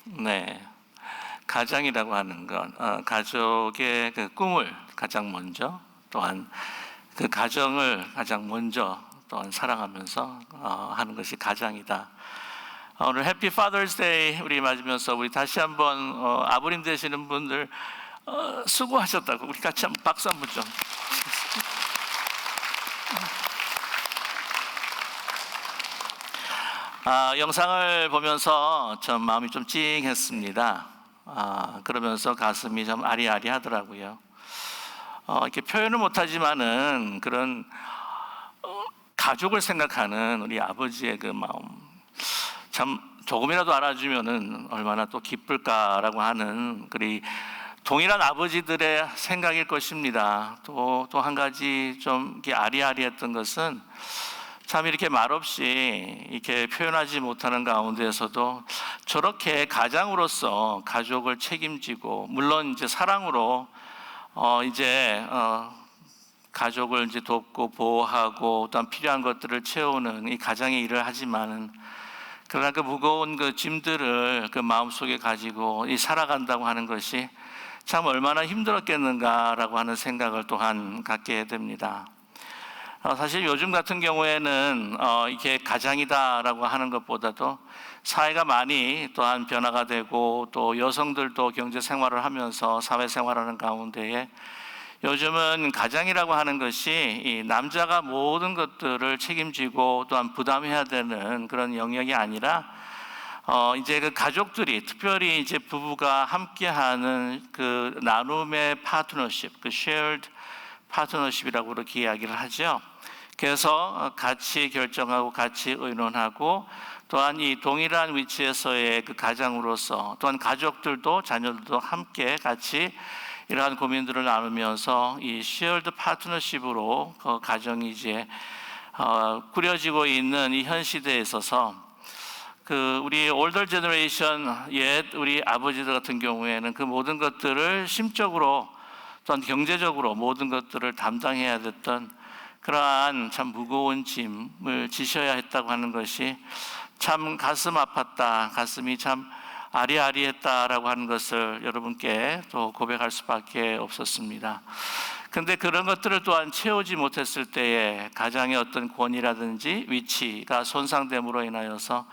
네, 가장이라고 하는 건 가족의 그 꿈을 가장 먼저, 또한 그 가정을 가장 먼저 또한 사랑하면서 하는 것이 가장이다. 오늘 해피 파더스 데이 우리 맞으면서 우리 다시 한번 아버님 되시는 분들 수고하셨다고 우리 같이 한번 박수 한번 좀. 영상을 보면서 좀 마음이 좀 찡했습니다. 그러면서 가슴이 좀 아리아리하더라고요. 이렇게 표현을 못하지만은 그런 가족을 생각하는 우리 아버지의 그 마음, 참 조금이라도 알아주면은 얼마나 또 기쁠까라고 하는 그리 동일한 아버지들의 생각일 것입니다. 또 한 가지 좀 이렇게 아리아리했던 것은 참 이렇게 말없이 이렇게 표현하지 못하는 가운데에서도 저렇게 가장으로서 가족을 책임지고, 물론 이제 사랑으로 가족을 이제 돕고 보호하고 또한 필요한 것들을 채우는 이 가장의 일을 하지만은, 그러나 그 무거운 그 짐들을 그 마음속에 가지고 이 살아간다고 하는 것이 참 얼마나 힘들었겠는가라고 하는 생각을 또한 갖게 됩니다. 사실 요즘 같은 경우에는 이게 가장이다라고 하는 것보다도 사회가 많이 또한 변화가 되고, 또 여성들도 경제 생활을 하면서 사회 생활하는 가운데에 요즘은 가장이라고 하는 것이 이 남자가 모든 것들을 책임지고 또한 부담해야 되는 그런 영역이 아니라 이제 그 가족들이, 특별히 이제 부부가 함께하는 그 나눔의 파트너십, 그 shared 파트너십이라고 그렇게 이야기를 하죠. 그래서 같이 결정하고 같이 의논하고, 또한 이 동일한 위치에서의 그 가장으로서 또한 가족들도 자녀들도 함께 같이 이러한 고민들을 나누면서 이 shared 파트너십으로 그 가정이 이제 꾸려지고 있는 이 현 시대에 있어서 그 우리 올더 제너레이션 옛 우리 아버지들 같은 경우에는 그 모든 것들을 심적으로 또한 경제적으로 모든 것들을 담당해야 됐던 그러한 참 무거운 짐을 지셔야 했다고 하는 것이 참 가슴 아팠다, 가슴이 참 아리아리했다라고 하는 것을 여러분께 또 고백할 수밖에 없었습니다. 근데 그런 것들을 또한 채우지 못했을 때에 가장의 어떤 권위라든지 위치가 손상됨으로 인하여서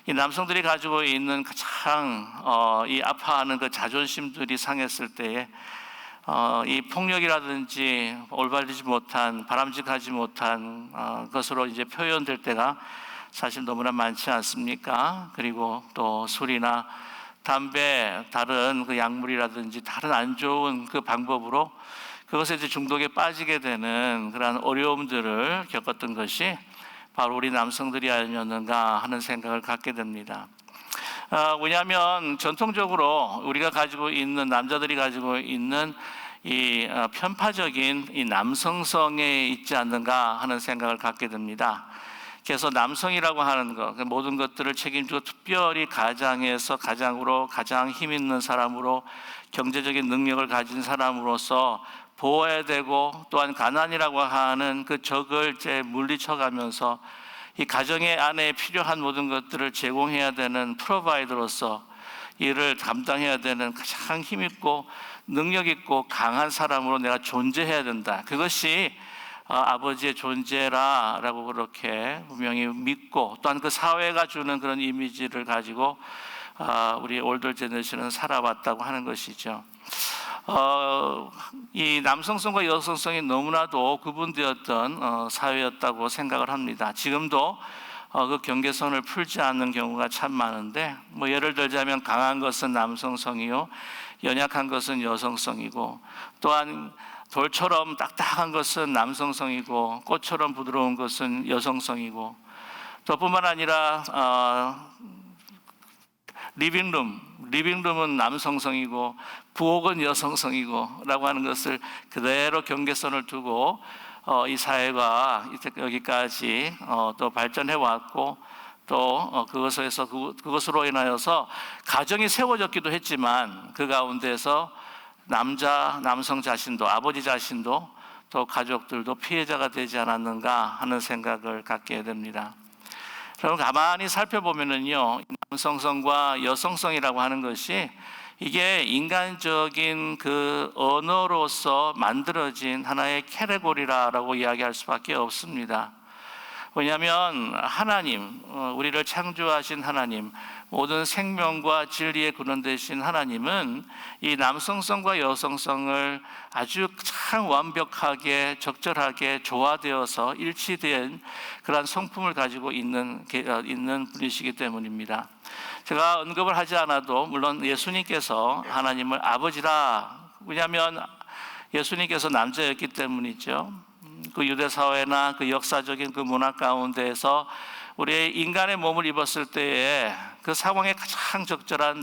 이 남성들이 가지고 있는 가장 이 아파하는 그 자존심들이 상했을 때에 이 폭력이라든지 올바르지 못한, 바람직하지 못한 것으로 이제 표현될 때가 사실 너무나 많지 않습니까? 그리고 또 술이나 담배, 다른 그 약물이라든지 다른 안 좋은 그 방법으로 그것에 이제 중독에 빠지게 되는 그러한 어려움들을 겪었던 것이 바로 우리 남성들이 아니었는가 하는 생각을 갖게 됩니다. 왜냐하면 전통적으로 우리가 가지고 있는, 남자들이 가지고 있는 이 편파적인 이 남성성에 있지 않는가 하는 생각을 갖게 됩니다. 그래서 남성이라고 하는 것, 모든 것들을 책임지고 특별히 가장에서 가장으로 가장 힘 있는 사람으로 경제적인 능력을 가진 사람으로서 보호해야 되고, 또한 가난이라고 하는 그 적을 이제 물리쳐가면서 이 가정의 안에 필요한 모든 것들을 제공해야 되는 프로바이더로서 이를 감당해야 되는 가장 힘있고 능력있고 강한 사람으로 내가 존재해야 된다. 그것이 아버지의 존재라라고 그렇게 분명히 믿고, 또한 그 사회가 주는 그런 이미지를 가지고 우리 올더 제너레이션은 살아왔다고 하는 것이죠. 이 남성성과 여성성이 너무나도 구분되었던 사회였다고 생각을 합니다. 지금도 그 경계선을 풀지 않는 경우가 참 많은데, 뭐 예를 들자면 강한 것은 남성성이요, 연약한 것은 여성성이고, 또한 돌처럼 딱딱한 것은 남성성이고 꽃처럼 부드러운 것은 여성성이고, 또 뿐만 아니라 리빙룸은 남성성이고 부엌은 여성성이고 라고 하는 것을 그대로 경계선을 두고 이 사회가 여기까지 또 발전해 왔고, 또 그것으로 인하여서 가정이 세워졌기도 했지만, 그 가운데서 남성 자신도, 아버지 자신도, 또 가족들도 피해자가 되지 않았는가 하는 생각을 갖게 됩니다. 여러분 가만히 살펴보면은요, 남성성과 여성성이라고 하는 것이 이게 인간적인 그 언어로서 만들어진 하나의 캐테고리라고 이야기할 수밖에 없습니다. 왜냐하면 하나님, 우리를 창조하신 하나님, 모든 생명과 진리의 근원 되신 하나님은 이 남성성과 여성성을 아주 참 완벽하게 적절하게 조화되어서 일치된 그러한 성품을 가지고 있는 분이시기 때문입니다. 제가 언급을 하지 않아도 물론 예수님께서 하나님을 아버지라, 왜냐하면 예수님께서 남자였기 때문이죠. 그 유대 사회나 그 역사적인 그 문화 가운데에서 우리의 인간의 몸을 입었을 때에 그 상황에 가장 적절한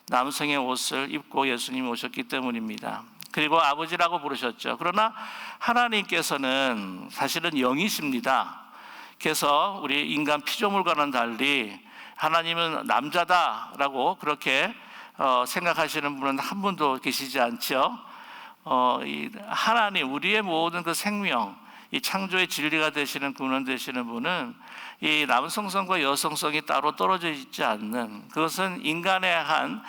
남성의 옷을 입고 예수님이 오셨기 때문입니다. 그리고 아버지라고 부르셨죠. 그러나 하나님께서는 사실은 영이십니다. 그래서 우리 인간 피조물과는 달리 하나님은 남자다라고 그렇게 생각하시는 분은 한 분도 계시지 않죠. 이 하나님, 우리의 모든 그 생명, 이 창조의 진리가 되시는 근원 되시는 분은 이 남성성과 여성성이 따로 떨어져 있지 않는, 그것은 인간의 한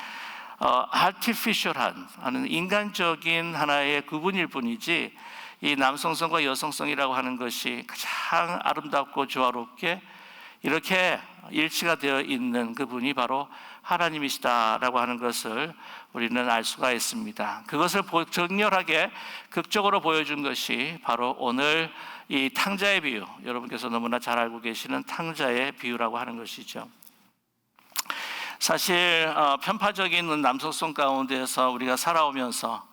artificial한 하는 인간적인 하나의 구분일 뿐이지, 이 남성성과 여성성이라고 하는 것이 가장 아름답고 조화롭게 이렇게 일치가 되어 있는 그분이 바로 하나님이시다라고 하는 것을 우리는 알 수가 있습니다. 그것을 정렬하게 극적으로 보여준 것이 바로 오늘 이 탕자의 비유, 여러분께서 너무나 잘 알고 계시는 탕자의 비유라고 하는 것이죠. 사실 편파적인 남성성 가운데서 우리가 살아오면서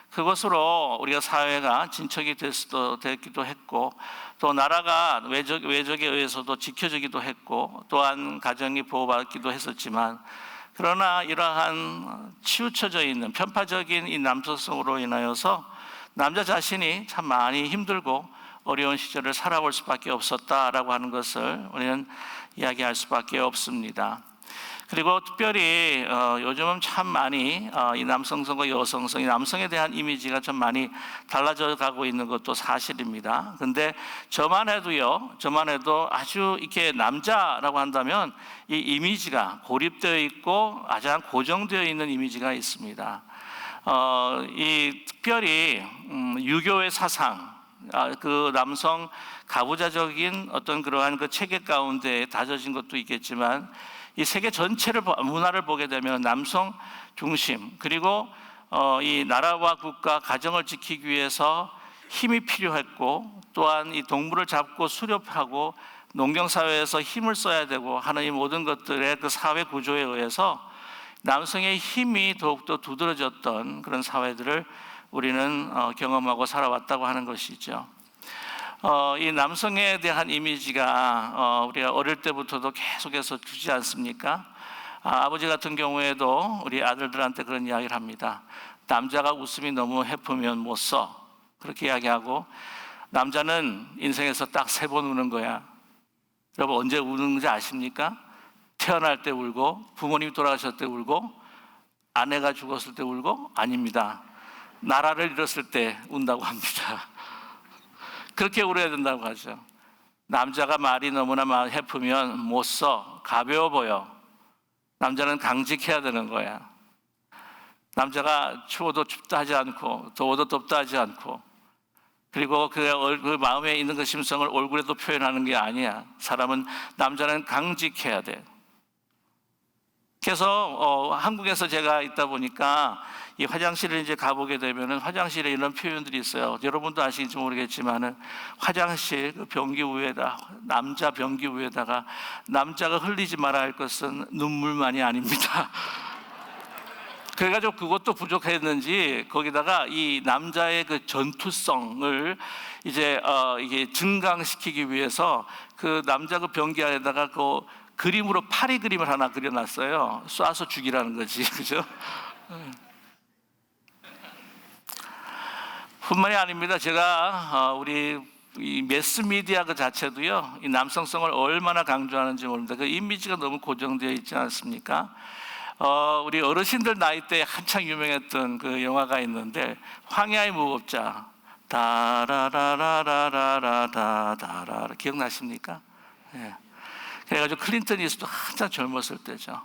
그것으로 우리가 사회가 진척이 됐기도 했고, 또 나라가 외적에 의해서도 지켜지기도 했고, 또한 가정이 보호받기도 했었지만, 그러나 이러한 치우쳐져 있는 편파적인 이 남성성으로 인하여서 남자 자신이 참 많이 힘들고 어려운 시절을 살아올 수밖에 없었다라고 하는 것을 우리는 이야기할 수밖에 없습니다. 그리고 특별히 요즘은 참 많이 이 남성성과 여성성, 이 남성에 대한 이미지가 좀 많이 달라져 가고 있는 것도 사실입니다. 근데 저만 해도 아주 이렇게 남자라고 한다면 이 이미지가 고립되어 있고 가장 고정되어 있는 이미지가 있습니다. 이 특별히 유교의 사상, 그 남성 가부좌적인 어떤 그러한 그 체계 가운데 다져진 것도 있겠지만, 이 세계 전체를 문화를 보게 되면 남성 중심, 그리고 이 나라와 국가 가정을 지키기 위해서 힘이 필요했고, 또한 이 동물을 잡고 수렵하고 농경 사회에서 힘을 써야 되고 하는 이 모든 것들의 그 사회 구조에 의해서 남성의 힘이 더욱더 두드러졌던 그런 사회들을 우리는 경험하고 살아왔다고 하는 것이죠. 이 남성에 대한 이미지가 우리가 어릴 때부터도 계속해서 주지 않습니까? 아버지 같은 경우에도 우리 아들들한테 그런 이야기를 합니다. 남자가 웃음이 너무 해프면 못 써, 그렇게 이야기하고, 남자는 인생에서 딱 3번 우는 거야. 여러분 언제 우는지 아십니까? 태어날 때 울고, 부모님이 돌아가셨을 때 울고, 아내가 죽었을 때 울고? 아닙니다. 나라를 잃었을 때 운다고 합니다. 그렇게 울어야 된다고 하죠. 남자가 말이 너무나 해프면 못 써, 가벼워 보여. 남자는 강직해야 되는 거야. 남자가 추워도 춥다 하지 않고 더워도 덥다 하지 않고, 그리고 그 마음에 있는 그 심성을 얼굴에도 표현하는 게 아니야. 남자는 강직해야 돼. 그래서 한국에서 제가 있다 보니까 이 화장실을 이제 가보게 되면은 화장실에 이런 표현들이 있어요. 여러분도 아시는지 모르겠지만은 화장실 그 변기 위에다, 남자 변기 위에다가 남자가 흘리지 말아야 할 것은 눈물만이 아닙니다. 그래가지고 그것도 부족했는지 거기다가 이 남자의 그 전투성을 이제 이게 증강시키기 위해서 그 남자 그 변기 안에다가 그 그림으로 파리 그림을 하나 그려놨어요. 쏴서 죽이라는 거지, 그죠? 뿐만이 아닙니다. 제가 우리 이 매스미디어 그 자체도요, 이 남성성을 얼마나 강조하는지 모릅니다. 그 이미지가 너무 고정되어 있지 않습니까? 우리 어르신들 나이 때 한창 유명했던 그 영화가 있는데, 황야의 무법자, 다라라라라라라다라, 기억나십니까? 예. 그래가지고 클린턴 이스도 한참 젊었을 때죠.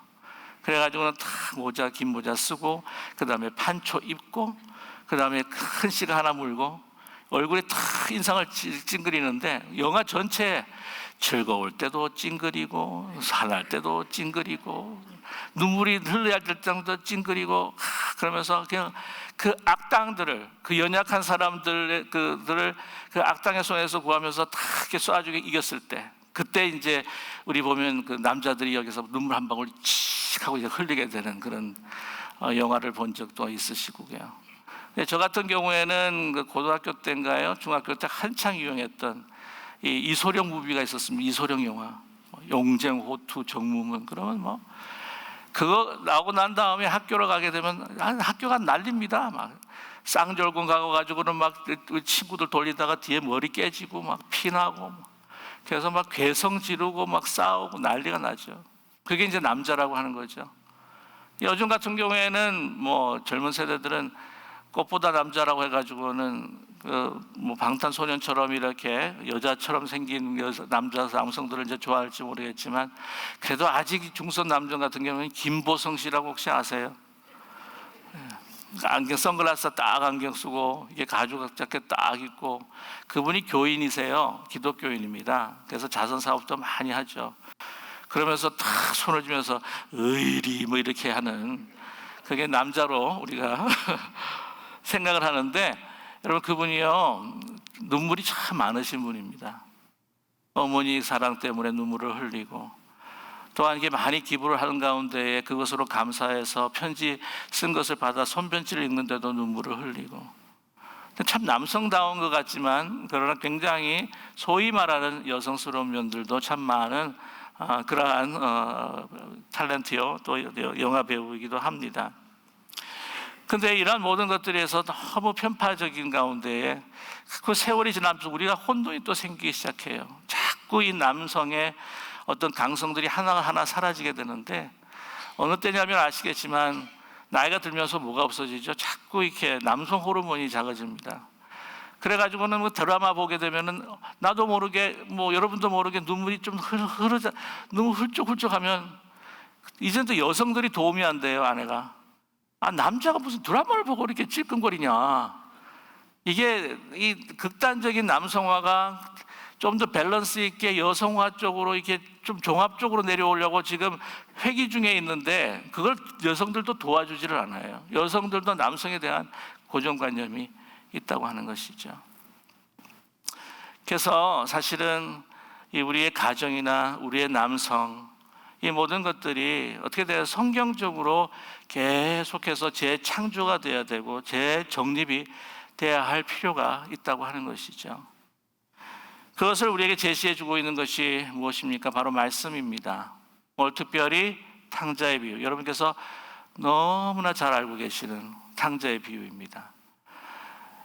그래가지고는 다 모자, 긴 모자 쓰고, 그 다음에 판초 입고, 그 다음에 큰 시가 하나 물고, 얼굴에 다 인상을 찡그리는데, 영화 전체에 즐거울 때도 찡그리고, 화날 때도 찡그리고, 눈물이 흘러야 될 정도 찡그리고, 그러면서 그냥 그 악당들을, 그 연약한 사람들을 그 악당의 손에서 구하면서 다 이렇게 쏴주게 이겼을 때, 그때 이제 우리 보면 그 남자들이 여기서 눈물 한 방울 칙 하고 이제 흘리게 되는 그런 영화를 본 적도 있으시고요. 저 같은 경우에는 그 고등학교 때인가요? 중학교 때 한창 유행했던 이 이소룡 무비가 있었습니다. 이소룡 영화. 용쟁, 호투, 정무문. 그러면 뭐 그거 나오고 난 다음에 학교로 가게 되면 학교가 난립니다. 막 쌍절곤 가가지고는 막 친구들 돌리다가 뒤에 머리 깨지고 막 피나고, 그래서 막 괴성 지르고 막 싸우고 난리가 나죠. 그게 이제 남자라고 하는 거죠. 요즘 같은 경우에는 뭐 젊은 세대들은 꽃보다 남자라고 해가지고는 뭐 방탄소년처럼 이렇게 여자처럼 생긴 남성들을 이제 좋아할지 모르겠지만, 그래도 아직 중선 남성 같은 경우는 김보성 씨라고 혹시 아세요? 안경, 선글라스 딱 안경 쓰고 이게 가죽 자켓 딱 입고, 그분이 교인이세요. 기독교인입니다. 그래서 자선 사업도 많이 하죠. 그러면서 딱 손을 쥐면서 의리 뭐 이렇게 하는, 그게 남자로 우리가 생각을 하는데, 여러분 그분이요 눈물이 참 많으신 분입니다. 어머니 사랑 때문에 눈물을 흘리고, 또한 이게 많이 기부를 하는 가운데에 그것으로 감사해서 편지 쓴 것을 받아 손편지를 읽는데도 눈물을 흘리고, 참 남성다운 것 같지만 그러나 굉장히 소위 말하는 여성스러운 면들도 참 많은 그러한 탤런트요, 또 영화 배우이기도 합니다. 근데 이러한 모든 것들에서 너무 편파적인 가운데에 그 세월이 지나면서 우리가 혼돈이 또 생기기 시작해요. 자꾸 이 남성의 어떤 강성들이 하나하나 사라지게 되는데, 어느 때냐면 아시겠지만 나이가 들면서 뭐가 없어지죠? 자꾸 이렇게 남성 호르몬이 작아집니다. 그래가지고는 뭐 드라마 보게 되면은 나도 모르게, 뭐 여러분도 모르게 눈물이 좀 흐르자, 너무 훌쩍훌쩍하면 이제는 또 여성들이 도움이 안 돼요. 아내가 남자가 무슨 드라마를 보고 이렇게 찔끔거리냐. 이게 이 극단적인 남성화가 좀 더 밸런스 있게 여성화 쪽으로 이렇게 좀 종합적으로 내려오려고 지금 회기 중에 있는데, 그걸 여성들도 도와주지를 않아요. 여성들도 남성에 대한 고정관념이 있다고 하는 것이죠. 그래서 사실은 이 우리의 가정이나 우리의 남성, 이 모든 것들이 어떻게 돼요? 성경적으로 계속해서 재창조가 돼야 되고 재정립이 돼야 할 필요가 있다고 하는 것이죠. 그것을 우리에게 제시해 주고 있는 것이 무엇입니까? 바로 말씀입니다. 오늘 특별히 탕자의 비유, 여러분께서 너무나 잘 알고 계시는 탕자의 비유입니다.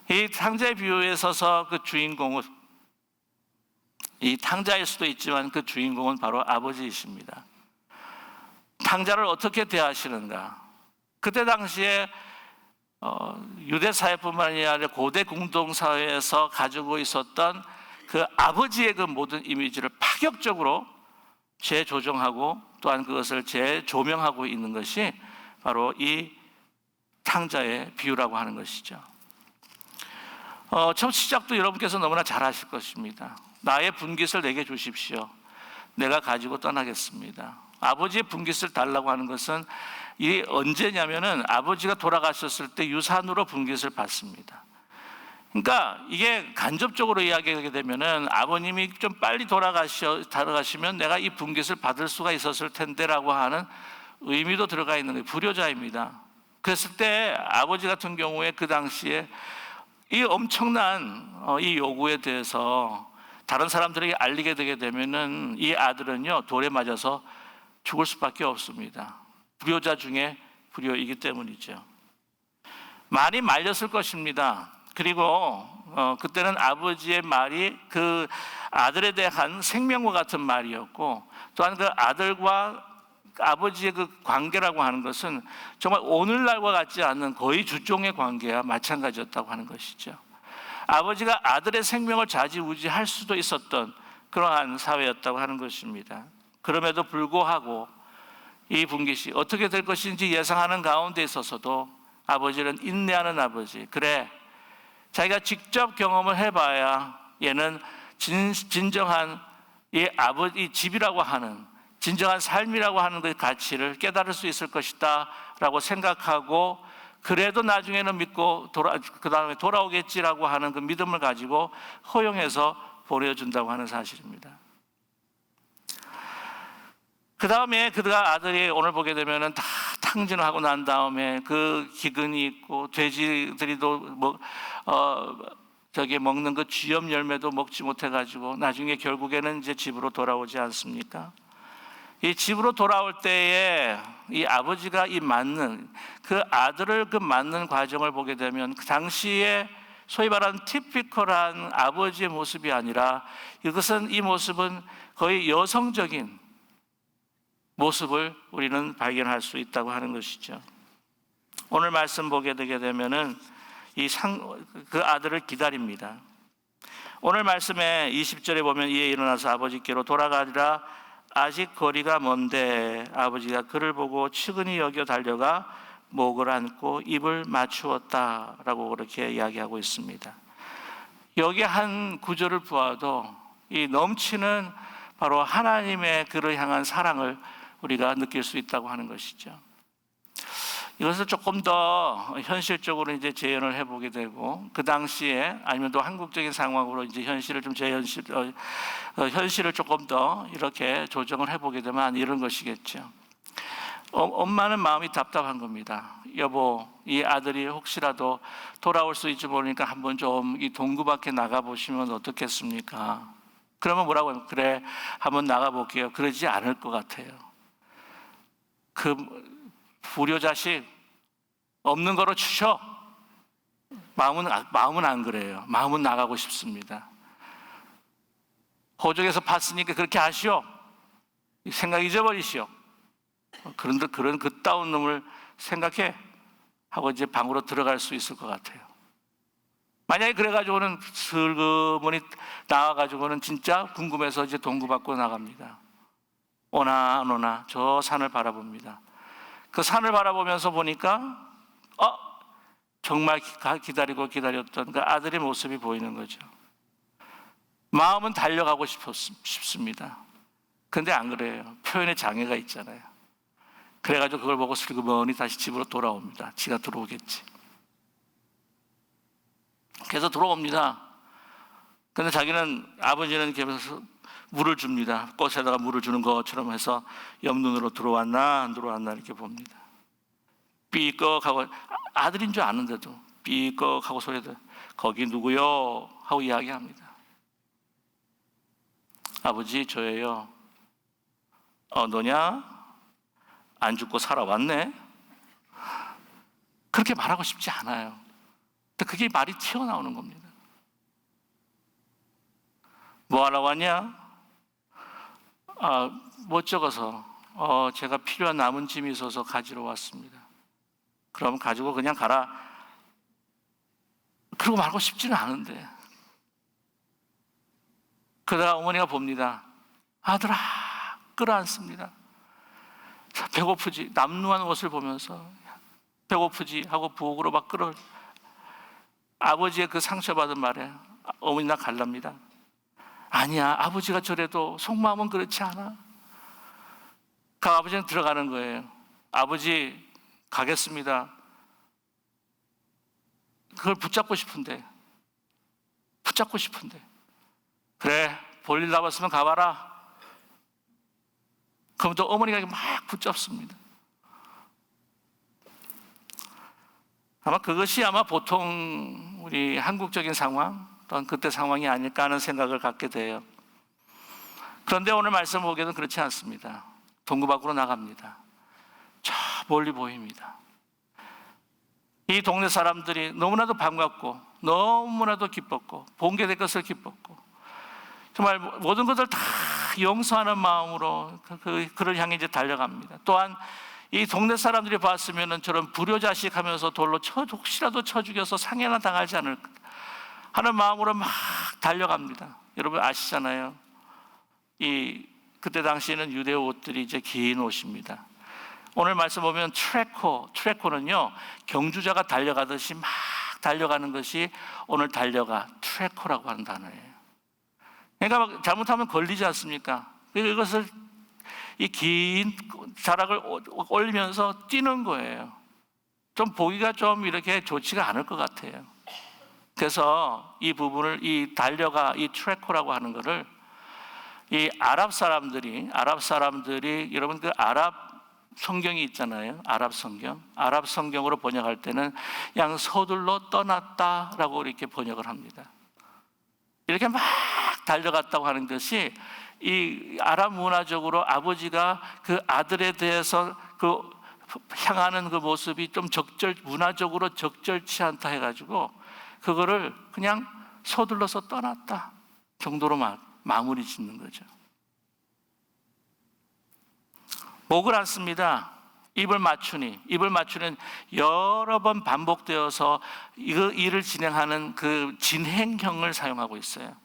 이 탕자의 비유에 서서 그 주인공은, 이 탕자일 수도 있지만 그 주인공은 바로 아버지이십니다. 탕자를 어떻게 대하시는가? 그때 당시에 유대 사회뿐만 아니라 고대 궁동 사회에서 가지고 있었던 그 아버지의 그 모든 이미지를 파격적으로 재조정하고, 또한 그것을 재조명하고 있는 것이 바로 이 탕자의 비유라고 하는 것이죠. 첫 시작도 여러분께서 너무나 잘 아실 것입니다. 나의 분깃을 내게 주십시오. 내가 가지고 떠나겠습니다. 아버지의 분깃을 달라고 하는 것은 이 언제냐면은 아버지가 돌아가셨을 때 유산으로 분깃을 받습니다. 그러니까 이게 간접적으로 이야기하게 되면은 아버님이 좀 빨리 돌아가시면 내가 이 분깃을 받을 수가 있었을 텐데라고 하는 의미도 들어가 있는 거예요. 불효자입니다. 그랬을 때 아버지 같은 경우에 그 당시에 이 엄청난 이 요구에 대해서 다른 사람들에게 알리게 되게 되면은 이 아들은요 돌에 맞아서 죽을 수밖에 없습니다. 불효자 중에 불효이기 때문이죠. 많이 말렸을 것입니다. 그리고 그때는 아버지의 말이 그 아들에 대한 생명과 같은 말이었고, 또한 그 아들과 아버지의 그 관계라고 하는 것은 정말 오늘날과 같지 않는 거의 주종의 관계와 마찬가지였다고 하는 것이죠. 아버지가 아들의 생명을 좌지우지할 수도 있었던 그러한 사회였다고 하는 것입니다. 그럼에도 불구하고 이 분깃이 어떻게 될 것인지 예상하는 가운데 있어서도 아버지는 인내하는 아버지. 그래, 자기가 직접 경험을 해봐야 얘는 진정한 이 아버지 집이라고 하는 진정한 삶이라고 하는 그 가치를 깨달을 수 있을 것이다 라고 생각하고, 그래도 나중에는 믿고 그 다음에 돌아오겠지라고 하는 그 믿음을 가지고 허용해서 보내준다고 하는 사실입니다. 그 다음에 그가 아들이 오늘 보게 되면은 다 탕진을 하고 난 다음에 그 기근이 있고 돼지들이도 저기 먹는 그 쥐염 열매도 먹지 못해가지고 나중에 결국에는 이제 집으로 돌아오지 않습니까? 이 집으로 돌아올 때에 이 아버지가 맞는 그 아들을 맞는 과정을 보게 되면 그 당시에 소위 말하는 티피컬한 아버지의 모습이 아니라 이 모습은 거의 여성적인 모습을 우리는 발견할 수 있다고 하는 것이죠. 오늘 말씀 보게 되게 되면은 그 아들을 기다립니다. 오늘 말씀에 20절에 보면 이에 일어나서 아버지께로 돌아가리라. 아직 거리가 먼데 아버지가 그를 보고 측은히 여겨 달려가 목을 안고 입을 맞추었다라고 그렇게 이야기하고 있습니다. 여기 한 구절을 보아도 이 넘치는 바로 하나님의 그를 향한 사랑을 우리가 느낄 수 있다고 하는 것이죠. 이것을 조금 더 현실적으로 이제 재현을 해보게 되고, 그 당시에 아니면 또 한국적인 상황으로 이제 현실을 조금 더 이렇게 조정을 해보게 되면 이런 것이겠죠. 엄마는 마음이 답답한 겁니다. 여보, 이 아들이 혹시라도 돌아올 수 있지 모르니까 한번 좀 이 동구 밖에 나가 보시면 어떻겠습니까? 그러면 뭐라고 하면, 그래, 한번 나가 볼게요. 그러지 않을 것 같아요. 그 불효자식 없는 거로 치셔. 마음은 안 그래요. 마음은 나가고 싶습니다. 호적에서 봤으니까 그렇게 하시오. 생각 잊어버리시오. 그런데 그런 그따운 놈을 생각해 하고 이제 방으로 들어갈 수 있을 것 같아요. 만약에 그래가지고는 슬그머니 나와가지고는 진짜 궁금해서 이제 동구 밖으로 나갑니다. 오나 안 오나 저 산을 바라봅니다. 그 산을 바라보면서 보니까 정말 기다렸던 그 아들의 모습이 보이는 거죠. 마음은 달려가고 싶습니다. 근데 안 그래요. 표현에 장애가 있잖아요. 그래가지고 그걸 보고 슬그머니 다시 집으로 돌아옵니다. 지가 들어오겠지. 그래서 들어옵니다. 근데 아버지는 계속 물을 줍니다. 꽃에다가 물을 주는 것처럼 해서 옆눈으로 들어왔나 안 들어왔나 이렇게 봅니다. 삐걱하고, 아들인 줄 아는데도 삐걱하고 소리도 거기 누구요? 하고 이야기합니다. 아버지, 저예요. 너냐? 안 죽고 살아왔네? 그렇게 말하고 싶지 않아요. 근데 그게 말이 튀어나오는 겁니다. 뭐 하러 왔냐? 못 적어서 제가 필요한 남은 짐이 있어서 가지러 왔습니다. 그럼 가지고 그냥 가라. 그러고 말고 싶지는 않은데. 그러다가 어머니가 봅니다. 아들아, 끌어안습니다. 배고프지? 남루한 옷을 보면서 배고프지? 하고 부엌으로 막 아버지의 그 상처받은 말에 어머니 나 갈랍니다. 아니야, 아버지가 저래도 속마음은 그렇지 않아. 그 아버지는 들어가는 거예요. 아버지 가겠습니다. 그걸 붙잡고 싶은데 그래, 볼일 남았으면 가봐라. 그럼 또 어머니가 막 붙잡습니다. 그것이 보통 우리 한국적인 상황 또는 그때 상황이 아닐까 하는 생각을 갖게 돼요. 그런데 오늘 말씀 보기에는 그렇지 않습니다. 동구 밖으로 나갑니다. 저 멀리 보입니다. 이 동네 사람들이 너무나도 반갑고 너무나도 기뻤고 본게 될 것을 기뻤고 정말 모든 것을 다 용서하는 마음으로 그를 향해 이제 달려갑니다. 또한 이 동네 사람들이 봤으면 저런 불효자식 하면서 돌로 혹시라도 쳐 죽여서 상해나 당하지 않을까 하는 마음으로 막 달려갑니다. 여러분 아시잖아요. 이 그때 당시에는 유대 옷들이 이제 긴 옷입니다. 오늘 말씀 보면 트레코는요, 경주자가 달려가듯이 막 달려가는 것이 오늘 달려가 트레코라고 하는 단어예요. 그러니까 잘못하면 걸리지 않습니까? 이것을 이 긴 자락을 올리면서 뛰는 거예요. 좀 보기가 좀 이렇게 좋지가 않을 것 같아요. 그래서 이 부분을 이 달려가 이 트레코라고 하는 것을 이 아랍 사람들이 여러분 그 아랍 성경이 있잖아요. 아랍 성경으로 번역할 때는 그냥 서둘러 떠났다라고 이렇게 번역을 합니다. 이렇게 막 달려갔다고 하는 것이 이 아랍 문화적으로 아버지가 그 아들에 대해서 그 향하는 그 모습이 좀 문화적으로 적절치 않다 해가지고 그거를 그냥 서둘러서 떠났다 정도로 마무리 짓는 거죠. 목을 안 씁니다. 입을 맞추는 여러 번 반복되어서 이 일을 진행하는 그 진행형을 사용하고 있어요.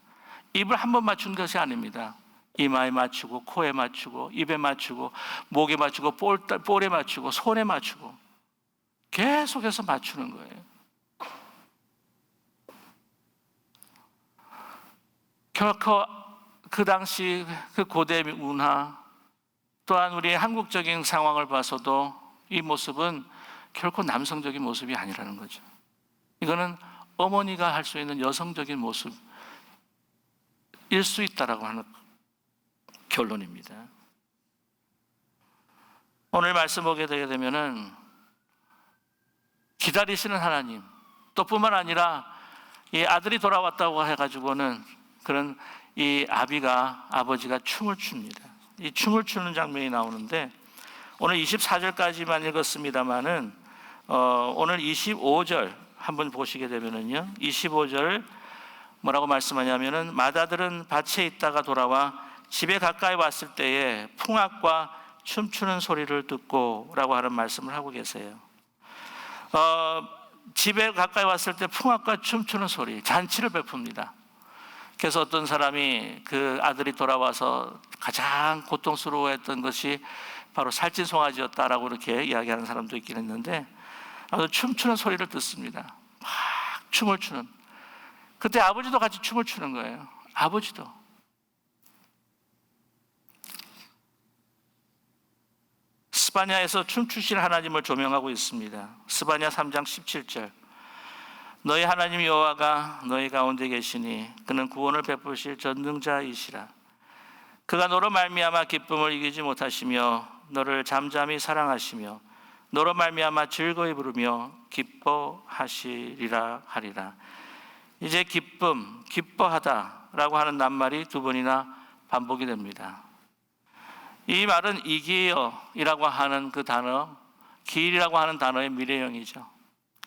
입을 한 번 맞춘 것이 아닙니다. 이마에 맞추고, 코에 맞추고, 입에 맞추고, 목에 맞추고, 볼에 맞추고, 손에 맞추고 계속해서 맞추는 거예요. 결코 그 당시 그 고대 문화 또한 우리 한국적인 상황을 봐서도 이 모습은 결코 남성적인 모습이 아니라는 거죠. 이거는 어머니가 할 수 있는 여성적인 모습일 수 있다라고 하는 결론입니다. 오늘 말씀 보게 되게 되면은 기다리시는 하나님, 또 뿐만 아니라 이 아들이 돌아왔다고 해가지고는 그런 이 아버지가 춤을 춥니다. 이 춤을 추는 장면이 나오는데 오늘 24절까지만 읽었습니다만은 오늘 25절 한번 보시게 되면은요, 25절 뭐라고 말씀하냐면은 맏아들은 밭에 있다가 돌아와 집에 가까이 왔을 때에 풍악과 춤추는 소리를 듣고라고 하는 말씀을 하고 계세요. 집에 가까이 왔을 때 풍악과 춤추는 소리, 잔치를 베풉니다. 그래서 어떤 사람이 그 아들이 돌아와서 가장 고통스러워했던 것이 바로 살찐 송아지였다라고 이렇게 이야기하는 사람도 있긴 했는데, 춤추는 소리를 듣습니다. 막 춤을 추는. 그때 아버지도 같이 춤을 추는 거예요. 아버지도. 스바냐에서 춤추실 하나님을 조명하고 있습니다. 스바냐 3장 17절. 너희 하나님 여호와가 너희 가운데 계시니 그는 구원을 베푸실 전능자이시라. 그가 너로 말미암아 기쁨을 이기지 못하시며 너를 잠잠히 사랑하시며 너로 말미암아 즐거이 부르며 기뻐하시리라 하리라. 이제 기뻐하다라고 하는 낱말이 두 번이나 반복이 됩니다. 이 말은 이기어이라고 하는 그 단어, 기일이라고 하는 단어의 미래형이죠.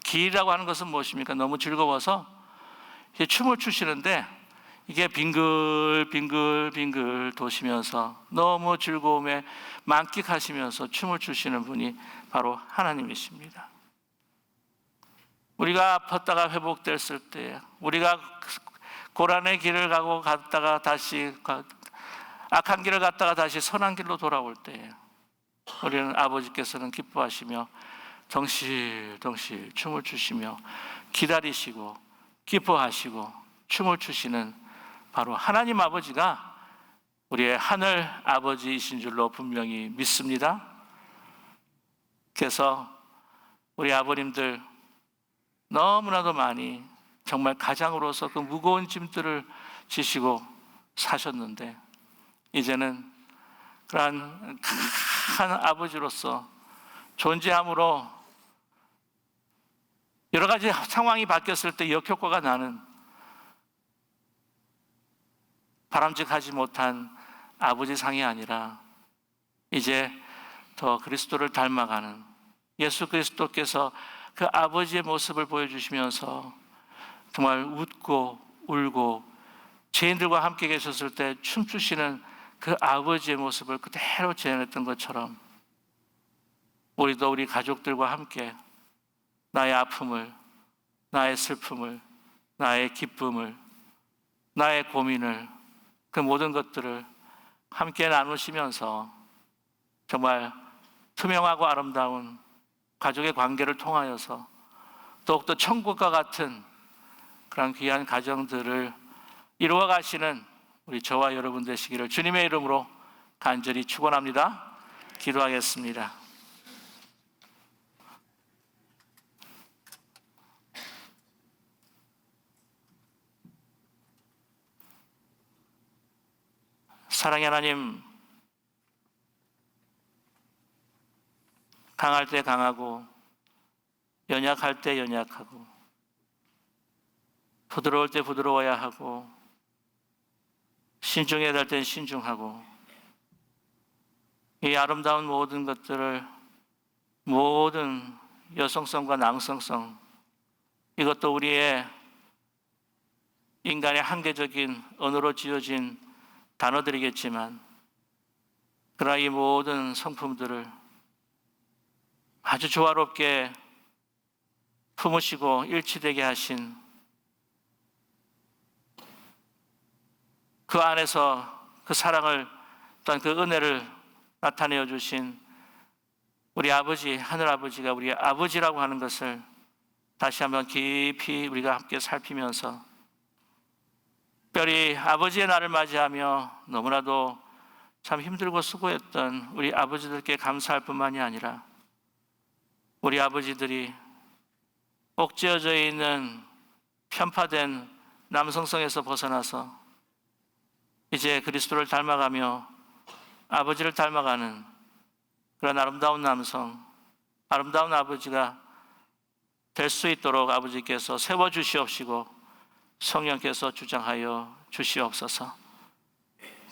기일이라고 하는 것은 무엇입니까? 너무 즐거워서 춤을 추시는데 이게 빙글빙글 도시면서 너무 즐거움에 만끽하시면서 춤을 추시는 분이 바로 하나님이십니다. 우리가 아팠다가 회복됐을 때, 우리가 고난의 길을 갔다가 다시 악한 길을 갔다가 다시 선한 길로 돌아올 때 우리는 아버지께서는 기뻐하시며 덩실덩실 춤을 추시며 기다리시고 기뻐하시고 춤을 추시는 바로 하나님 아버지가 우리의 하늘 아버지이신 줄로 분명히 믿습니다. 그래서 우리 아버님들 너무나도 많이 정말 가장으로서 그 무거운 짐들을 지시고 사셨는데 이제는 그러한 큰 아버지로서 존재함으로 여러 가지 상황이 바뀌었을 때 역효과가 나는 바람직하지 못한 아버지 상이 아니라 이제 더 그리스도를 닮아가는 예수 그리스도께서 그 아버지의 모습을 보여주시면서 정말 웃고 울고 죄인들과 함께 계셨을 때 춤추시는 그 아버지의 모습을 그대로 재현했던 것처럼 우리도 우리 가족들과 함께 나의 아픔을, 나의 슬픔을, 나의 기쁨을, 나의 고민을, 그 모든 것들을 함께 나누시면서 정말 투명하고 아름다운 가족의 관계를 통하여서 더욱더 천국과 같은 그런 귀한 가정들을 이루어 가시는 우리 저와 여러분 되시기를 주님의 이름으로 간절히 축원합니다. 기도하겠습니다. 사랑의 하나님, 강할 때 강하고 연약할 때 연약하고 부드러울 때 부드러워야 하고 신중해야 될 땐 신중하고 이 아름다운 모든 것들을 모든 여성성과 남성성 이것도 우리의 인간의 한계적인 언어로 지어진 단어들이겠지만 그러나 이 모든 성품들을 아주 조화롭게 품으시고 일치되게 하신 그 안에서 그 사랑을 또한 그 은혜를 나타내어 주신 우리 아버지, 하늘아버지가 우리의 아버지라고 하는 것을 다시 한번 깊이 우리가 함께 살피면서 특별히 아버지의 날을 맞이하며 너무나도 참 힘들고 수고했던 우리 아버지들께 감사할 뿐만이 아니라 우리 아버지들이 옥죄어져 있는 편파된 남성성에서 벗어나서 이제 그리스도를 닮아가며 아버지를 닮아가는 그런 아름다운 남성, 아름다운 아버지가 될 수 있도록 아버지께서 세워주시옵시고 성령께서 주장하여 주시옵소서.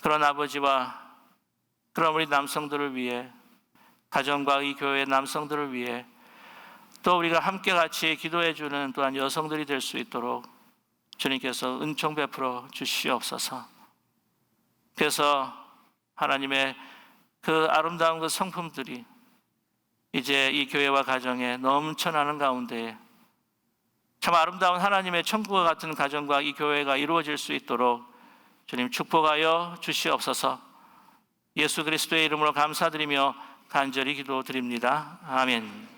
그런 아버지와 그런 우리 남성들을 위해 가정과 이 교회의 남성들을 위해 또 우리가 함께 같이 기도해주는 또한 여성들이 될 수 있도록 주님께서 은총 베풀어 주시옵소서. 그래서 하나님의 그 아름다운 그 성품들이 이제 이 교회와 가정에 넘쳐나는 가운데 참 아름다운 하나님의 천국과 같은 가정과 이 교회가 이루어질 수 있도록 주님 축복하여 주시옵소서. 예수 그리스도의 이름으로 감사드리며 간절히 기도드립니다. 아멘.